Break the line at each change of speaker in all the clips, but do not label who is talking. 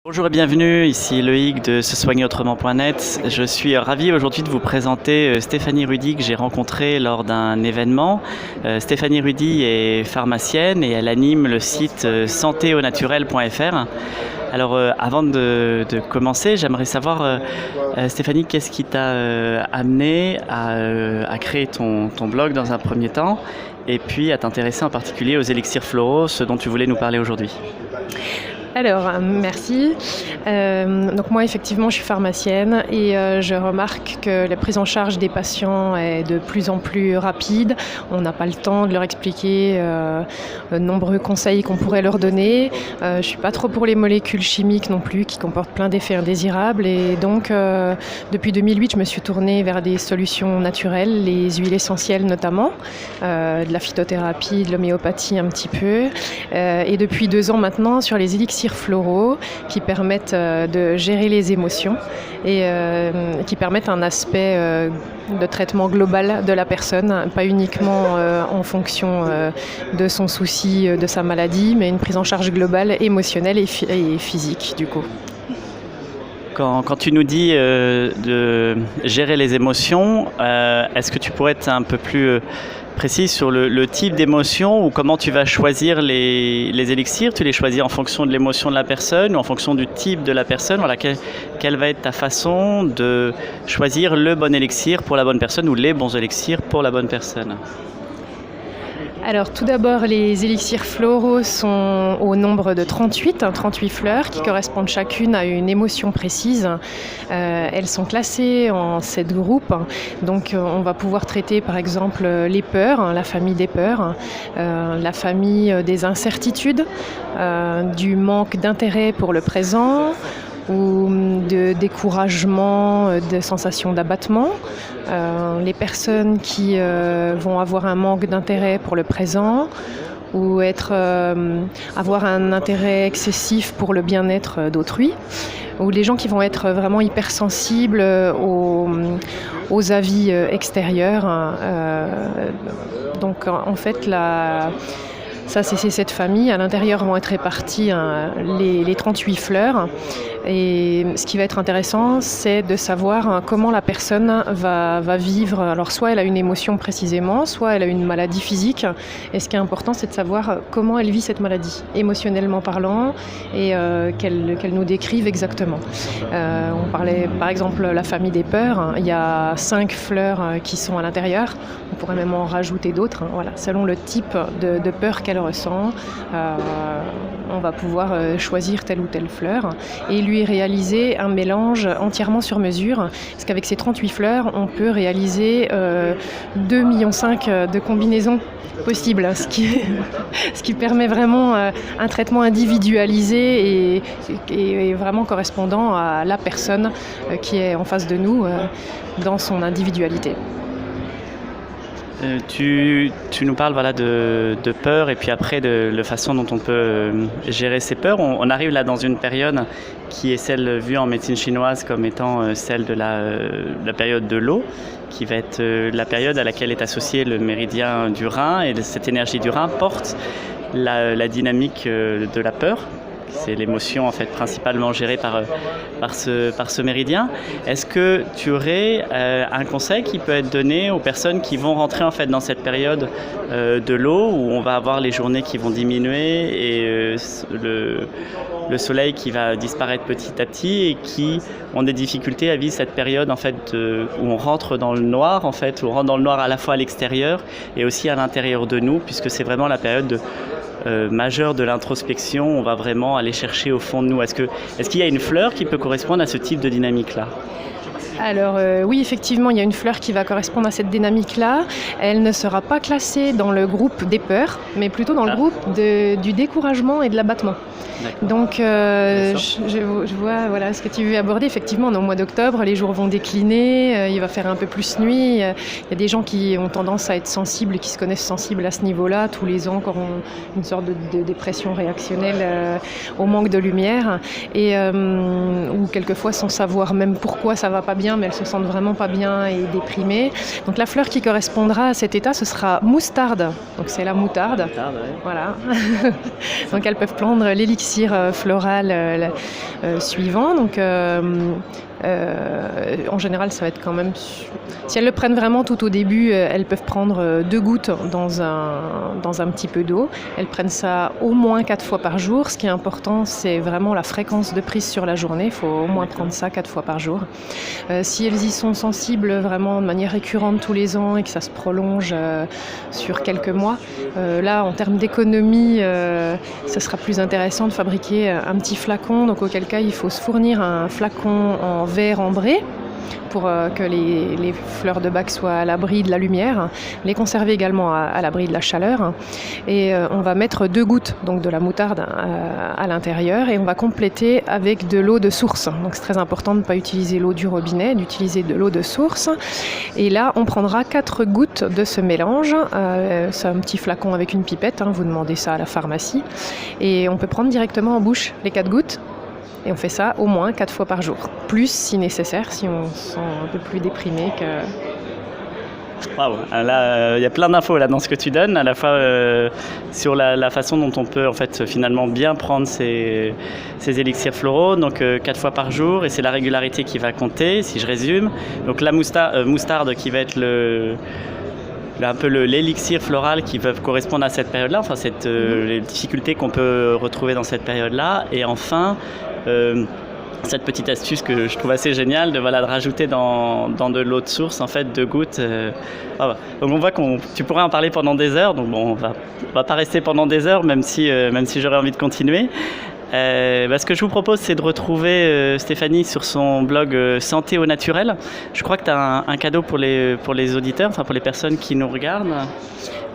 Bonjour et bienvenue, ici Loïc de sesoignerautrement.net. Je suis ravi aujourd'hui de vous présenter Stéphanie Rudy que j'ai rencontrée lors d'un événement. Stéphanie Rudy est pharmacienne et elle anime le site santéaunaturel.fr. Alors avant de commencer, j'aimerais savoir Stéphanie, qu'est-ce qui t'a amené à créer ton blog dans un premier temps et puis à t'intéresser en particulier aux élixirs floraux, ce dont tu voulais nous parler aujourd'hui.
Alors, merci. Donc moi, effectivement, je suis pharmacienne et je remarque que la prise en charge des patients est de plus en plus rapide. On n'a pas le temps de leur expliquer de nombreux conseils qu'on pourrait leur donner. Je ne suis pas trop pour les molécules chimiques non plus, qui comportent plein d'effets indésirables. Et donc, depuis 2008, je me suis tournée vers des solutions naturelles, les huiles essentielles notamment, de la phytothérapie, de l'homéopathie un petit peu. Et depuis 2 ans maintenant, sur les élixirs floraux qui permettent de gérer les émotions et qui permettent un aspect de traitement global de la personne, pas uniquement en fonction de son souci, de sa maladie, mais une prise en charge globale, émotionnelle et physique du coup.
Quand tu nous dis de gérer les émotions, est-ce que tu pourrais être un peu plus précise sur le type d'émotion ou comment tu vas choisir les élixirs? Tu les choisis en fonction de l'émotion de la personne ou en fonction du type de la personne? Voilà, quelle va être ta façon de choisir le bon élixir pour la bonne personne ou les bons élixirs pour la bonne personne?
Alors tout d'abord, les élixirs floraux sont au nombre de 38 fleurs qui correspondent chacune à une émotion précise. Elles sont classées en 7 groupes. Donc on va pouvoir traiter par exemple les peurs, la famille des peurs, la famille des incertitudes, du manque d'intérêt pour le présent, ou de découragement, de sensations d'abattement. Les personnes qui vont avoir un manque d'intérêt pour le présent ou avoir un intérêt excessif pour le bien-être d'autrui, ou les gens qui vont être vraiment hypersensibles aux avis extérieurs. Donc en fait, ça, c'est cette famille. À l'intérieur vont être réparties les 38 fleurs. Et ce qui va être intéressant, c'est de savoir comment la personne va vivre. Alors, soit elle a une émotion précisément, soit elle a une maladie physique. Et ce qui est important, c'est de savoir comment elle vit cette maladie, émotionnellement parlant, et qu'elle nous décrive exactement. On parlait, par exemple, la famille des peurs. Il y a 5 fleurs qui sont à l'intérieur. On pourrait même en rajouter d'autres. Voilà, selon le type de peur qu'elle ressent, on va pouvoir choisir telle ou telle fleur et lui réaliser un mélange entièrement sur mesure, parce qu'avec ces 38 fleurs, on peut réaliser 2,5 millions de combinaisons possibles, ce qui permet vraiment un traitement individualisé et vraiment correspondant à la personne qui est en face de nous dans son individualité.
Tu nous parles de peur et puis après de la façon dont on peut gérer ces peurs. On arrive là dans une période qui est celle vue en médecine chinoise comme étant celle de la période de l'eau, qui va être la période à laquelle est associé le méridien du rein, et cette énergie du rein porte la dynamique de la peur. C'est l'émotion en fait principalement gérée par ce méridien. Est-ce que tu aurais un conseil qui peut être donné aux personnes qui vont rentrer en fait dans cette période de l'eau où on va avoir les journées qui vont diminuer et le soleil qui va disparaître petit à petit et qui ont des difficultés à vivre cette période en fait où on rentre dans le noir en fait, où on rentre dans le noir à la fois à l'extérieur et aussi à l'intérieur de nous, puisque c'est vraiment la période majeure de l'introspection. On va vraiment aller chercher au fond de nous. Est-ce qu'il y a une fleur qui peut correspondre à ce type de dynamique-là?
Alors oui, effectivement, il y a une fleur qui va correspondre à cette dynamique-là. Elle ne sera pas classée dans le groupe des peurs, mais plutôt dans le groupe du découragement et de l'abattement. D'accord. Donc je vois voilà, ce que tu veux aborder. Effectivement, au mois d'octobre, les jours vont décliner, il va faire un peu plus nuit. Il y a des gens qui ont tendance à être sensibles, qui se connaissent sensibles à ce niveau-là, tous les ans, qui auront une sorte de dépression réactionnelle au manque de lumière, ou quelquefois sans savoir même pourquoi ça ne va pas bien bien, mais elles se sentent vraiment pas bien et déprimées. Donc la fleur qui correspondra à cet état, ce sera moustarde. Donc c'est la moutarde.
Moutarde, ouais.
Voilà. Donc elles peuvent prendre l'élixir floral suivant. Donc en général, ça va être quand même... Si elles le prennent vraiment tout au début, elles peuvent prendre 2 gouttes dans un petit peu d'eau. Elles prennent ça au moins 4 fois par jour. Ce qui est important, c'est vraiment la fréquence de prise sur la journée. Il faut au moins prendre ça 4 fois par jour. Si elles y sont sensibles vraiment de manière récurrente tous les ans et que ça se prolonge sur quelques mois, là, en termes d'économie, ce sera plus intéressant de fabriquer un petit flacon. Donc auquel cas, il faut se fournir un flacon en verre ambré pour que les fleurs de bac soient à l'abri de la lumière, les conserver également à l'abri de la chaleur. Et on va mettre 2 gouttes donc de la moutarde à l'intérieur et on va compléter avec de l'eau de source. Donc c'est très important de ne pas utiliser l'eau du robinet, d'utiliser de l'eau de source. Et là, on prendra 4 gouttes de ce mélange. C'est un petit flacon avec une pipette, vous demandez ça à la pharmacie. Et on peut prendre directement en bouche les 4 gouttes. Et on fait ça au moins 4 fois par jour. Plus si nécessaire, si on se sent un peu plus déprimé que...
Waouh, là, il y a plein d'infos là dans ce que tu donnes, à la fois sur la façon dont on peut en fait finalement bien prendre ces élixirs floraux, donc 4 fois par jour, et c'est la régularité qui va compter, si je résume. Donc la moustarde qui va être un peu l'élixir floral qui peut correspondre à cette période-là, enfin les difficultés qu'on peut retrouver dans cette période-là, et enfin cette petite astuce que je trouve assez géniale de rajouter dans de l'eau de source en fait 2 gouttes. Voilà. Donc on voit tu pourrais en parler pendant des heures. Donc bon, on va pas rester pendant des heures, même si j'aurais envie de continuer. Ce que je vous propose, c'est de retrouver Stéphanie sur son blog Santé au naturel. Je crois que tu as un cadeau pour les auditeurs, enfin pour les personnes qui nous regardent.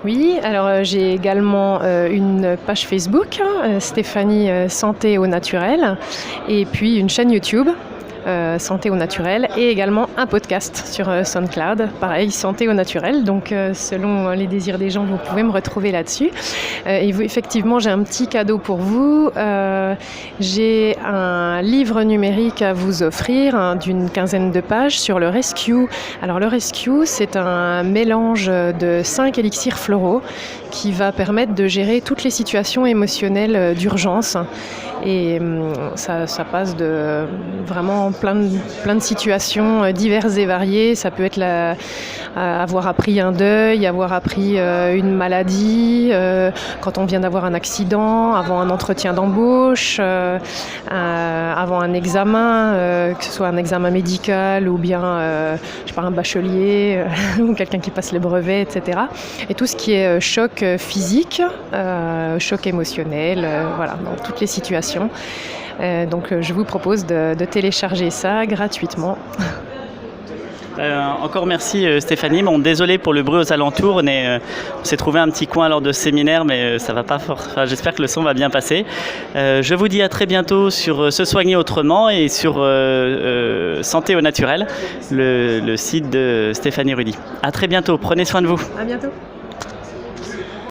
Oui, alors j'ai également une page Facebook, Stéphanie Santé au naturel, et puis une chaîne YouTube. Santé au naturel, et également un podcast sur SoundCloud, pareil, Santé au naturel. Donc selon les désirs des gens, vous pouvez me retrouver là-dessus. Effectivement, j'ai un petit cadeau pour vous. J'ai un livre numérique à vous offrir d'une 15aine de pages sur le Rescue. Alors le Rescue, c'est un mélange de 5 élixirs floraux qui va permettre de gérer toutes les situations émotionnelles d'urgence. Et ça passe de vraiment plein de situations diverses et variées. Ça peut être avoir appris un deuil, avoir appris une maladie, quand on vient d'avoir un accident, avant un entretien d'embauche, avant un examen, que ce soit un examen médical ou bien un bachelier ou quelqu'un qui passe les brevets, etc. Et tout ce qui est choc physique, choc émotionnel, dans toutes les situations. Donc je vous propose de télécharger ça gratuitement.
Encore merci Stéphanie. Bon, désolé pour le bruit aux alentours. On s'est trouvé un petit coin lors de ce séminaire, mais ça va pas j'espère que le son va bien passer. Je vous dis à très bientôt sur Se soigner autrement et sur Santé au naturel, le site de Stéphanie Rudy. À très bientôt. Prenez soin de vous.
À bientôt.